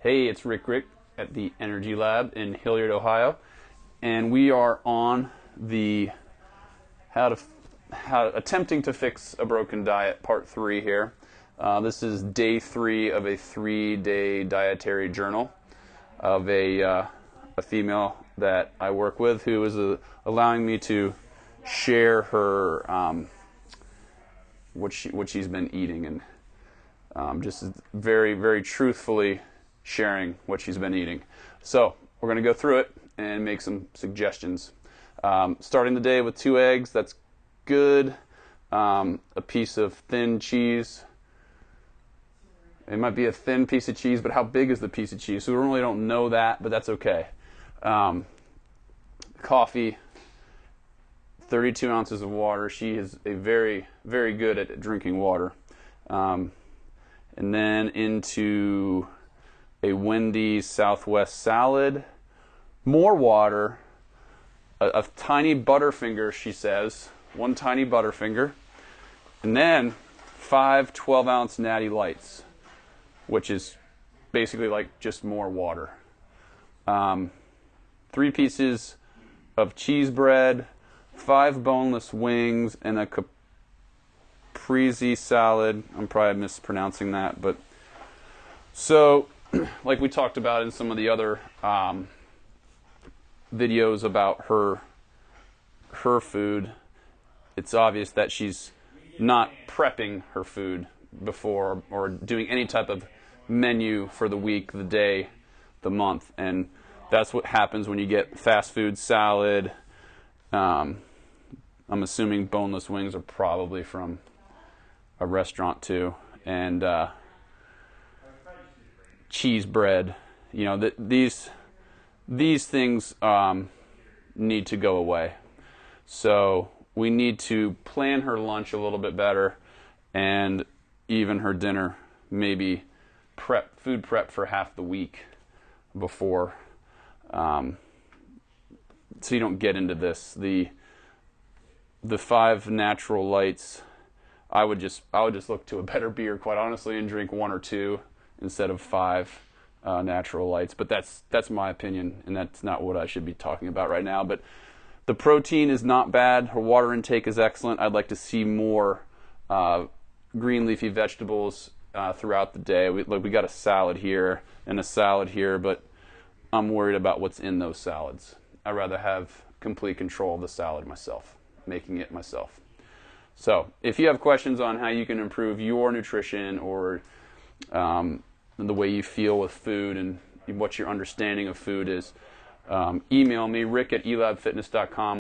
Hey, it's Rick at the Energy Lab in Hilliard, Ohio, and we are on the attempting to fix a broken diet part 3 here. This is day 3 of a 3-day dietary journal of a female that I work with who is allowing me to share her what she's been eating, and just very, very truthfully sharing what she's been eating. So we're going to go through it and make some suggestions. Starting the day with 2 eggs, that's good. A piece of thin cheese. It might be a thin piece of cheese, but how big is the piece of cheese? So we really don't know that, but that's okay. Coffee, 32 ounces of water. She is a very, very good at drinking water. And then into a Wendy's Southwest salad, more water, a tiny Butterfinger, she says, 1 tiny Butterfinger, and then 5 12-ounce Natty Lights, which is basically like just more water. 3 pieces of cheese bread, 5 boneless wings, and a caprese salad. I'm probably mispronouncing that, but so like we talked about in some of the other videos about her food, it's obvious that she's not prepping her food before or doing any type of menu for the week, the day, the month, and that's what happens when you get fast food salad. I'm assuming boneless wings are probably from a restaurant too, and cheese bread. You know, these things need to go away. So we need to plan her lunch a little bit better, and even her dinner, maybe food prep for half the week before, so you don't get into this. The 5 natural lights, I would just look to a better beer, quite honestly, and drink 1 or 2 instead of 5 natural lights. But that's my opinion, and that's not what I should be talking about right now. But the protein is not bad. Her water intake is excellent. I'd like to see more green leafy vegetables throughout the day. We got a salad here and a salad here, but I'm worried about what's in those salads. I'd rather have complete control of the salad myself, making it myself. So if you have questions on how you can improve your nutrition or the way you feel with food and what your understanding of food is, email me, rick@elabfitness.com.